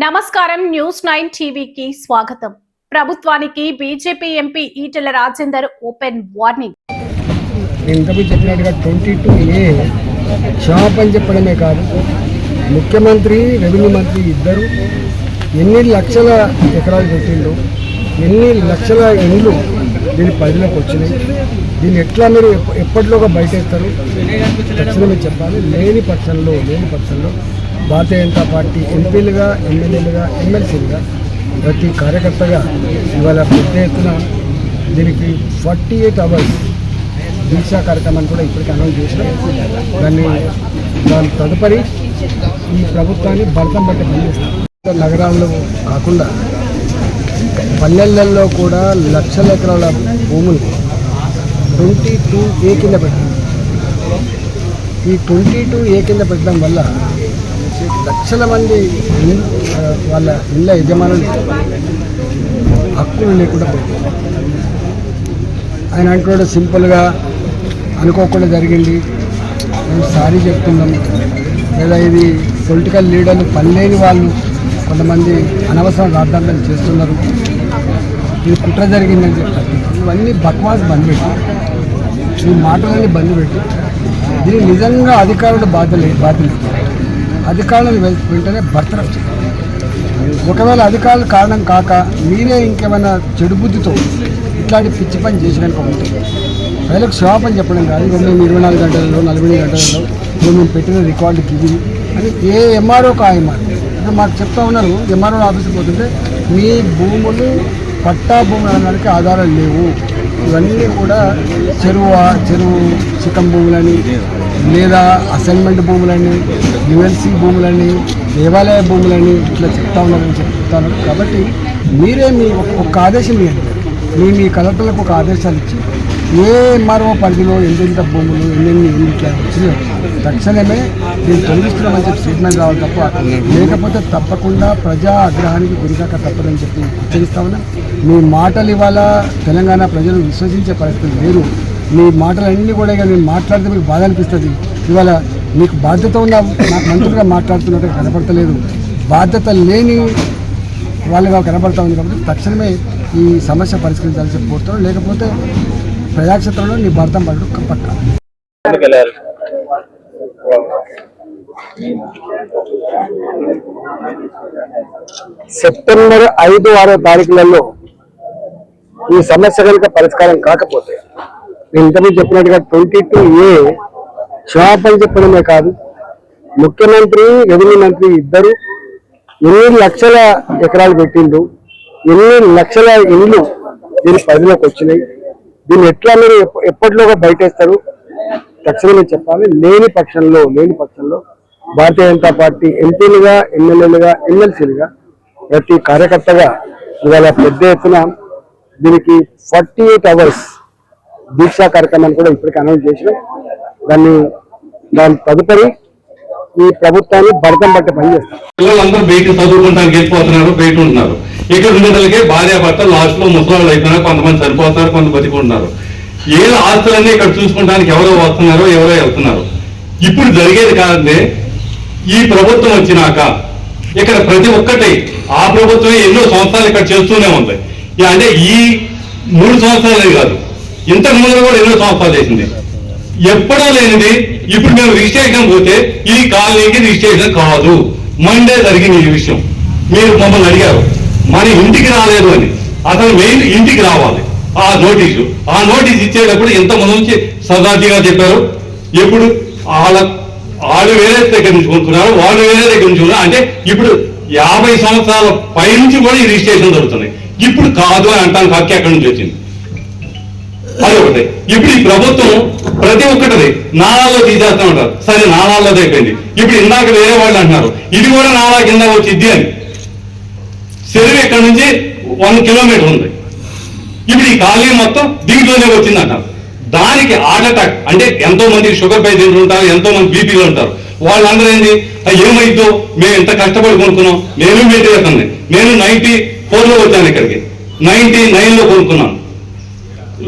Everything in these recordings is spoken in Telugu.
నమస్కారం న్యూస్ 9 టీవీకి స్వాగతం. ప్రభుత్వానికి BJP MP Etela Rajender open warning. ఇంతకు చెప్పినట్టుగా 22A క్షమాపణ చెప్పడమే కాదు, ముఖ్యమంత్రి రెవెన్యూ మంత్రి ఇద్దరు ఎన్ని లక్షల ఎకరాలు పెట్టిండు, ఎన్ని లక్షల ఇండ్లు దీని పరిధిలోకి వచ్చినాయి, దీన్ని ఎట్లా మీరు ఎప్పటిలోగా బయటేస్తారు తక్షణమే చెప్పాలి. లేని పక్షంలో భారతీయ జనతా పార్టీ ఎంపీలుగా, ఎమ్మెల్యేలుగా, ఎమ్మెల్సీలుగా ప్రతి కార్యకర్తగా ఇవాళ పెద్ద ఎత్తున దీనికి 48 అవర్స్ దీక్షా కార్యక్రమాన్ని కూడా ఇప్పటికీ అనౌన్స్ చేసినాం. దాని తదుపరి ఈ ప్రభుత్వాన్ని భర్తం బట్టి పనిచేస్తాం. నగరాల్లో కాకుండా పల్లెలలో కూడా లక్షల ఎకరాల భూములు 22A కింద పెట్టింది. ఈ 22A కింద పెట్టడం వల్ల లక్షల మంది వాళ్ళ ఇళ్ళ యజమానులు హక్కులు లేకుండా పోయింది. ఆయన అంటున్నాడు సింపుల్గా అనుకోకుండా జరిగింది, మేము సారీ చెప్తున్నాం, లేదా ఇది పొలిటికల్ లీడర్లు పనిలేని వాళ్ళు కొంతమంది అనవసరం రాద్ధాంతాలు చేస్తున్నారు, ఇది కుట్ర జరిగిందని చెప్తారు. ఇవన్నీ బక్వాస్ బంద్ పెట్టి, ఈ మాటలన్నీ బంద్ పెట్టి దీనికి నిజంగా అధికారులు బాధ్యత అధికారులను వెంటనే బర్తరఫ్ చేయాలి. ఒకవేళ అధికారులు కారణం కాక మీరే ఇంకేమైనా చెడు బుద్ధితో ఇట్లాంటి పిచ్చి పని చేసినాక ఉంటుంది, ప్రజలకు క్షమాపణ చెప్పడం కాదు. మేము 24 గంటలలో 48 గంటలలో మేము పెట్టిన రికార్డుకి ఇది అని ఏ ఎంఆర్ఓకి ఆ ఎంఆర్ఓ ఇప్పుడు మాకు చెప్తా ఉన్నారు. ఎంఆర్ఓ ఆఫీస్కి పోతుంటే మీ భూములు పట్టా భూములు అనడానికి ఆధారాలు లేవు, ఇవన్నీ కూడా చెరువు చికం భూములని, లేదా అసైన్మెంట్ భూములని, యుఎల్సి భూములని, దేవాలయ భూములని ఇట్లా చెప్తాను. కాబట్టి మీరే మీ ఒక ఆదేశం ఇవ్వండి, మీ కలెక్టర్లకు ఒక ఆదేశాలు ఇచ్చి ఏ ఎంఆర్ఓ పరిధిలో ఎంత భూములు ఎన్ని ఇట్లా వచ్చినాయో తక్షణమే దీన్ని తొలగిస్తున్నామని చెప్పి స్టేట్మెంట్ రావాలి తప్ప, లేకపోతే తప్పకుండా ప్రజా ఆగ్రహానికి గురికాక తప్పదని చెప్పి హెచ్చరిస్తా ఉన్నా. మీ మాటలు ఇవాళ తెలంగాణ ప్రజలు విశ్వసించే పరిస్థితి లేదు. మీ మాటలన్నీ కూడా ఇక నేను మాట్లాడితే మీకు బాధ అనిపిస్తుంది. ఇవాళ మీకు బాధ్యత ఉన్న నాకు మంత్రులుగా మాట్లాడుతున్నట్టు కనపడతలేదు, బాధ్యత లేని వాళ్ళుగా కనపడతా ఉంది. కాబట్టి తక్షణమే ఈ సమస్య పరిష్కరించాలని చెప్పి కోరుతాను, లేకపోతే ప్రజాక్షేత్రంలో నీ భర్తం పడడం పక్క. సెప్టెంబర్ 5, 6 తారీఖులలో ఈ సమస్య కనుక పరిష్కారం కాకపోతే నేను ఇంతకుముందు చెప్పినట్టుగా 22A క్షమాపణ చెప్పడమే కాదు, ముఖ్యమంత్రి రెవెన్యూ మంత్రి ఇద్దరు ఎన్ని లక్షల ఎకరాలు పెట్టిండు, ఎన్ని లక్షల ఇండ్లు దీని పరిధిలోకి వచ్చినాయి, దీన్ని ఎట్లా మీరు ఎప్పటిలోగా బయటేస్తారు తక్షణమే చెప్పాలి. లేని పక్షంలో భారతీయ జనతా పార్టీ ఎంపీలుగా, ఎమ్మెల్యేలుగా, ఎమ్మెల్సీలుగా ప్రతి కార్యకర్తగా ఇవాళ పెద్ద ఎత్తున దీనికి 48 అవర్స్ దీక్షా కార్యక్రమాన్ని కూడా ఇప్పటికీ అనౌన్స్ చేసినాం. దాని తదుపరి ఈ ప్రభుత్వాన్ని భర్తం బట్టి పనిచేస్తాం. పిల్లలందరూ బయట చదువుకుంటానికి వెళ్ళిపోతున్నారు, బయట ఉంటున్నారు. ఇక్కడ ఉండేదానికి భార్యాభర్త లాస్ట్ లో ముసలాళ్ళు అయిపోయినా కొంతమంది చనిపోతున్నారు, కొంత బతికుంటున్నారు. ఏ ఆస్తులన్నీ ఇక్కడ చూసుకుంటానికి ఎవరో వస్తున్నారో ఎవరో వెళ్తున్నారు. ఇప్పుడు జరిగేది కాదంటే ఈ ప్రభుత్వం వచ్చినాక ఇక్కడ ప్రతి ఒక్కటి ఆ ప్రభుత్వం ఎన్నో సంవత్సరాలు ఇక్కడ చేస్తూనే ఉంది. అంటే ఈ 3 సంవత్సరాలే కాదు, ఇంతకు ముందు కూడా ఎన్నో సంవత్సరాలు చేసింది. ఎప్పుడో లేనిది ఇప్పుడు మేము రిజిస్ట్రేషన్ పోతే ఈ కాలనీకి రిజిస్ట్రేషన్ కాదు, మండే జరిగింది ఈ విషయం. మీరు మమ్మల్ని అడిగారు, మన ఇంటికి రాలేదు అని. అసలు మెయిన్ ఇంటికి రావాలి. ఆ నోటీసు ఇచ్చేటప్పుడు ఇంతమంది నుంచి సదార్థిగా చెప్పారు. ఎప్పుడు వాళ్ళు వేరే దగ్గర నుంచి కొనుక్కున్నారు, వాళ్ళు వేరే దగ్గర నుంచి కొనుక్కున్నారు. అంటే ఇప్పుడు 50 సంవత్సరాల పై నుంచి కూడా ఈ రిజిస్ట్రేషన్ జరుగుతున్నాయి. ఇప్పుడు కాదు అని అంటానికి హక్కు ఎక్కడి నుంచి వచ్చింది? అదొకటి. ఇప్పుడు ఈ ప్రభుత్వం ప్రతి ఒక్కటి నాళాల్లో తీసేస్తా ఉంటారు. సరే, నాళాల్లో అయిపోయింది. ఇప్పుడు ఇందాక వేరే వాళ్ళు అంటున్నారు ఇది కూడా నాళా కింద వచ్చిద్ది అని. చెరువు ఇక్కడ నుంచి 1 కిలోమీటర్ ఉంది. ఇప్పుడు ఈ కాలనీ మొత్తం దీంట్లోనే వచ్చింది అంటారు. దానికి హార్ట్ అటాక్ అంటే ఎంతో మంది షుగర్ పేషెంట్లు ఉంటారు, ఎంతో మంది బీపీలు ఉంటారు. వాళ్ళందరూ ఏంది ఏమైందో మేము ఎంత కష్టపడి కొనుక్కున్నాం. నేను మెటీరియల్ నేను 94లో వచ్చాను, ఇక్కడికి 99లో కొనుక్కున్నాను.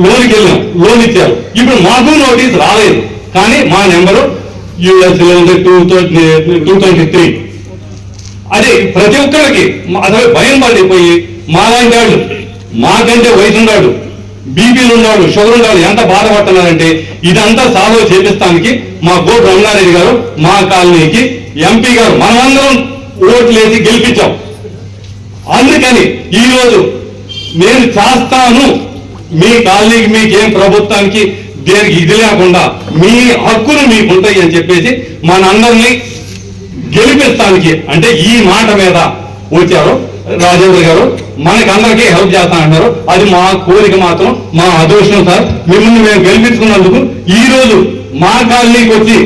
లోన్కి వెళ్ళాం, లోన్ ఇచ్చారు. ఇప్పుడు మాకు నోటీస్ రాలేదు, కానీ మా నెంబరు యూఎస్లో ఉంది 223. అది ప్రతి ఒక్కరికి అసలు భయం పడిపోయి మాలాంటి వాళ్ళు, మాకంటే వయసు ఉన్నాడు, బీపీలు ఉన్నాడు, షుగర్ ఉన్నాడు ఎంత బాధపడుతున్నారంటే ఇదంతా సాల్వ్ చేపిస్తానికి మా గోడు రమణారెడ్డి గారు మా కాలనీకి ఎంపీ గారు మనమందరం ఓట్లు వేసి గెలిపించాం. అందుకని ఈరోజు నేను చేస్తాను, మీ కాలనీకి మీకేం ప్రభుత్వానికి దేనికి ఇది లేకుండా మీ హక్కులు మీకు ఉంటాయి అని చెప్పేసి మనందరినీ గెలిపిస్తానికి అంటే ఈ మాట మీద వచ్చారు రాజేంద్ర గారు. మనకందరికీ హెల్ప్ చేస్తా అంటారు. అది మా కోరిక మాత్రం, మా అదృష్టం సార్. మిమ్మల్ని మేము గెలిపించుకున్నందుకు ఈ రోజు మా కాలనీకి వచ్చి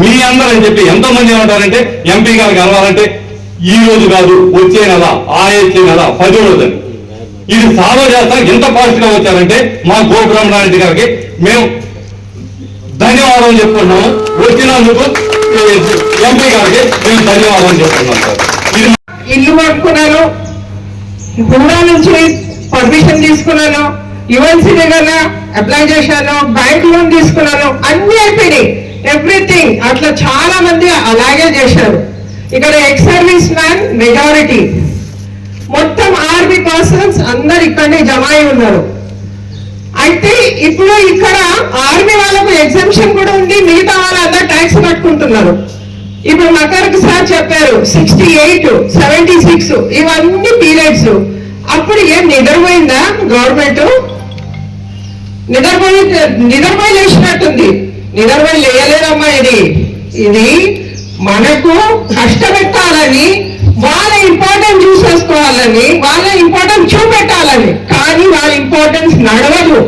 మీ అందరూ అని చెప్పి ఎంతో మంది ఏమంటారంటే ఎంపీ గారు కలవాలంటే ఈ రోజు కాదు, వచ్చే నెల, వచ్చే నెల 10 రోజులు ఇది సాల్వ్ చేస్తా ఎంత ఫాస్ట్ గా వచ్చారంటే మా గోబ్రహ్మణారెడ్డి గారికి మేము ధన్యవాదాలు చెప్పుకున్నాము. వచ్చినందుకు ఎంపీ గారికి మేము ధన్యవాదాలు చెప్పుకున్నాం సార్. ఇది ఇల్లు కట్టుకున్నాను, హుడా నుంచి పర్మిషన్ తీసుకున్నాను, యుఎన్సీ దగ్గర అప్లై చేశాను, బ్యాంక్ లోన్ తీసుకున్నాను, అన్ని అయిపోయినాయి, ఎవ్రీథింగ్. అట్లా చాలా మంది అలాగే చేశారు. ఇక్కడ ఎక్స్ సర్వీస్ మ్యాన్ మెజారిటీ, మొత్తం ఆర్మీ పర్సన్స్ అందరు ఇక్కడనే జమ అయి ఉన్నారు. అయితే ఇప్పుడు ఇక్కడ ఆర్మీ వాళ్ళకు ఎగ్జామ్షన్ కూడా ఉంది, మిగతా వాళ్ళందరూ ట్యాక్స్ కట్టుకుంటున్నారు. ఇప్పుడు మకర్కి సార్ చెప్పారు 68, 76 ఇవన్నీ పీరియడ్స్. అప్పుడు ఏం నిద్రపోయిందా గవర్నమెంట్? నిద్రపోయి లేచినట్టుంది. నిద్రపోయి లేయలేదమ్మా. ఇది మనకు కష్టపెట్టాలని, వాళ్ళ ఇంపార్టెన్స్ చూసేసుకోవాలని, వాళ్ళ ఇంపార్టెన్స్ చూపెట్టాలని, కానీ వాళ్ళ ఇంపార్టెన్స్ నడవదు.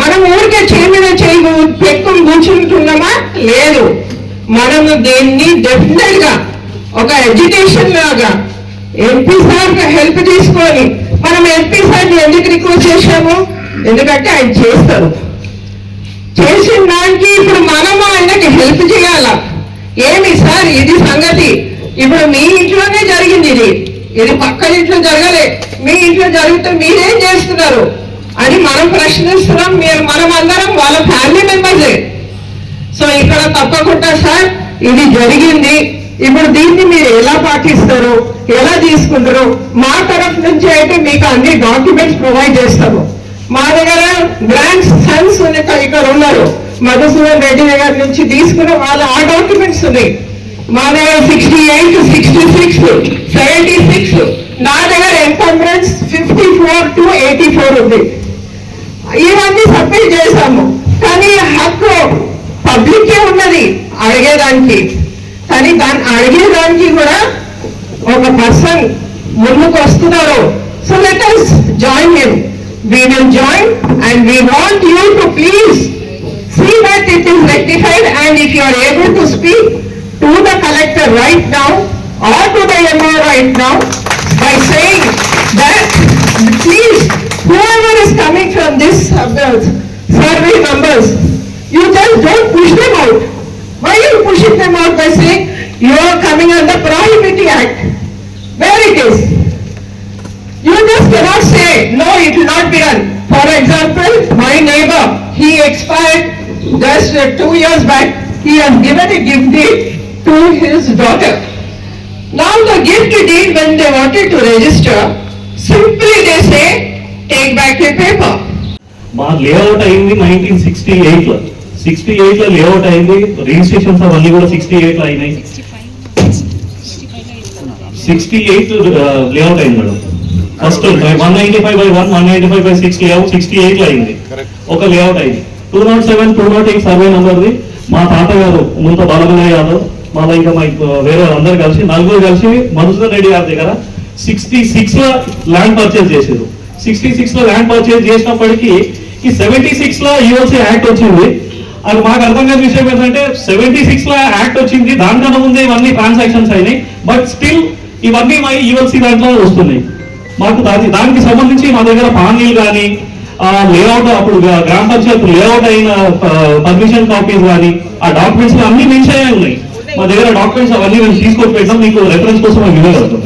మనం ఊరికే చేయి మీద చేయి పెట్టుకుని కూర్చుంటున్నామా? లేదు. మనము దీన్ని డెఫినెట్ గా ఒక ఎడ్యుకేషన్ లాగా ఎంపీ సార్ హెల్ప్ తీసుకొని, మనం ఎంపీ సార్ని ఎందుకు రిక్వెస్ట్ చేశాము? ఎందుకంటే ఆయన చేస్తారు. చేసిన దానికి ఇప్పుడు మనము ఆయనకి హెల్ప్ చేయాల. ఏమి సార్ ఇది సంగతి, ఇప్పుడు మీ ఇంట్లోనే జరిగింది, ఇది పక్కన ఇంట్లో జరగలే, మీ ఇంట్లో జరిగితే మీరేం చేస్తున్నారు అని మనం ప్రశ్నిస్తున్నాం. మనం అందరం వాళ్ళ ఫ్యామిలీ మెంబర్సే. సో ఇక్కడ తప్పకుండా సార్ ఇది జరిగింది. ఇప్పుడు దీన్ని మీరు ఎలా పాటిస్తారు, ఎలా తీసుకుంటారు? మా తరఫు నుంచి అయితే మీకు అన్ని డాక్యుమెంట్స్ ప్రొవైడ్ చేస్తాము. మా దగ్గర గ్రాండ్ సన్స్ ఇక్కడ ఉన్నారు, మధుసూదన్ రెడ్డి దగ్గర నుంచి తీసుకున్న వాళ్ళ ఆ డాక్యుమెంట్స్ ఉన్నాయి. మా దగ్గర 68, 66, 76, నా దగ్గర ఎన్కంబరెన్స్ 54 to 84 ఉంది. ఇవన్నీ సబ్మిట్ చేశాము. కానీ హక్కు పబ్లికే ఉన్నది అడిగేదానికి, కానీ దాన్ని అడిగేదానికి కూడా ఒక పర్సన్ ముందుకు వస్తున్నారు. So let us join him. We will join and we want you to please see that it is rectified, and if you are able to speak to the collector right now or to the MO right now by saying that please whoever is coming from this survey numbers, you just don't push them out. Why are you pushing them out by saying you are coming under Prohibiting Act? Where it is? You just cannot say no, it will not be done. For example, my neighbor, he expired just 2 years back. He has given a gift deed to his daughter. Now the gift deed, when they wanted to register, simply they say take back your paper. మా లేఅవుట్ అయింది 1968లో. 68లో లేఅవుట్ అయింది, రిజిస్ట్రేషన్స్ అవన్నీ కూడా 68లో అయినాయి. 68 లేఅవుట్ అయింది మేడం. ఫస్ట్ 195/1, 195/6 లేఅవుట్ 68లో అయింది. ఒక లేఅవుట్ అయింది. 207, 208 సర్వే నంబర్ది మా తాతగారు ముంత బాలమల్లయ్య యాదవ్, మళ్ళీ ఇంకా మా వేరే అందరు కలిసి నలుగురు కలిసి మధుసూదన్ రెడ్డి గారి దగ్గర 66లో ల్యాండ్ పర్చేజ్ చేశారు. 66లో ల్యాండ్ పర్చేజ్ చేసినప్పటికీ ఈ 76లో యుఎల్సీ యాక్ట్ వచ్చింది. అది మాకు అర్థం కాని విషయం ఏంటంటే 76లో యాక్ట్ వచ్చింది, దానికన్నా ముందే ఇవన్నీ ట్రాన్సాక్షన్స్ అయినాయి. బట్ స్టిల్ ఇవన్నీ మా యుఎల్సీ దాంట్లో వస్తున్నాయి. మాకు దానికి సంబంధించి మా దగ్గర పానీలు కానీ లేఅవుట్ అప్పుడు గ్రామ పంచాయత్ లేఅవుట్ అయిన పర్మిషన్ కాపీస్ కానీ ఆ డాక్యుమెంట్స్ అన్ని మెన్షన్ అయి ఉన్నాయి. మా దగ్గర డాక్యుమెంట్స్ అవన్నీ మేము తీసుకొని పెట్టాం, మీకు రెఫరెన్స్ కోసం మేము ఇవ్వగలుగుతాం.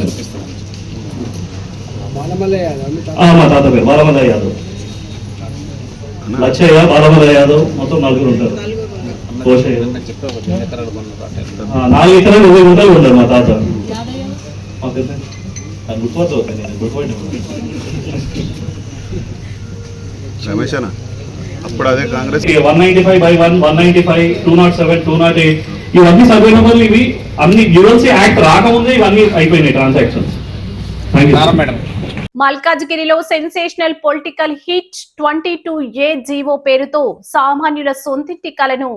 మా తాత పేరు బాలమల్లయ్య యాదవ్, లచ్చయ్య, బాలమల్లయ్య యాదవ్, మొత్తం నలుగురు ఉంటారు. 4 ఎకరాలు 20 గుంటలు ఉంటారు మా తాత. తెలుసు అది గుర్తుపడతావు నేను గుర్తుపట్టిన రమేషనా అప్పుడు అదే కాంగ్రెస్ 195/1, 195, 207, 208 ఇవన్నీ సర్వే నెంబర్లు. ఇవి అన్ని యూఎల్సీ యాక్ట్ రాకముందే ఇవన్నీ అయిపోయినాయి ట్రాన్సాక్షన్స్. మేడం మల్కాజ్గిరిలో sensational political hit 22A GO పేరుతో సామాన్యుల సొంతింటి కలను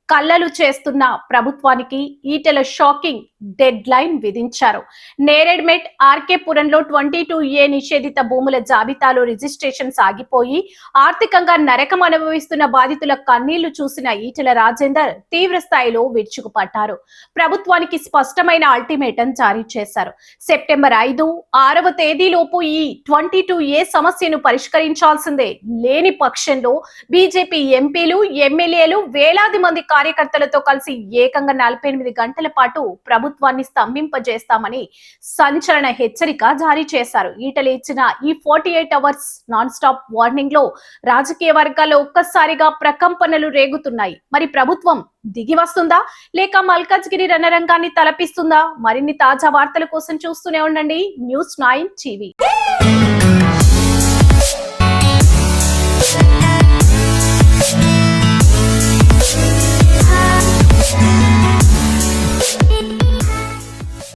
కల్లలు చేస్తున్న ప్రభుత్వానికి ఈటెల షాకింగ్ డెడ్ లైన్ విధించారు. నేరేడ్మెట్ ఆర్కేపురంలో 22A నిషేధిత భూముల జాబితాలో రిజిస్ట్రేషన్ సాగిపోయి ఆర్థికంగా నరకం అనుభవిస్తున్న బాధితుల కన్నీళ్లు చూసిన ఈటెల రాజేందర్ తీవ్ర స్థాయిలో విరుచుకుపడ్డారు. ప్రభుత్వానికి స్పష్టమైన అల్టిమేటం జారీ చేశారు. సెప్టెంబర్ 5, 6వ తేదీలోపు ఈ 22A సమస్యను పరిష్కరించాల్సిందే. లేని పక్షంలో బీజేపీ ఎంపీలు, ఎమ్మెల్యేలు, వేలాది మంది కార్యకర్తలతో కలిసి ఏకంగా 48 గంటల పాటు ప్రభుత్వాన్ని స్తంభింపజేస్తామని సంచలన హెచ్చరిక జారీ చేశారు. ఈటల ఇచ్చిన ఈ 48 అవర్స్ నాన్ స్టాప్ వార్నింగ్ లో రాజకీయ వర్గాల్లో ఒక్కసారిగా ప్రకంపనలు రేగుతున్నాయి. మరి ప్రభుత్వం దిగి వస్తుందా లేక మల్కాజ్గిరి రణరంగాన్ని తలపిస్తుందా? మరిన్ని తాజా వార్తల కోసం చూస్తూనే ఉండండి News9 TV.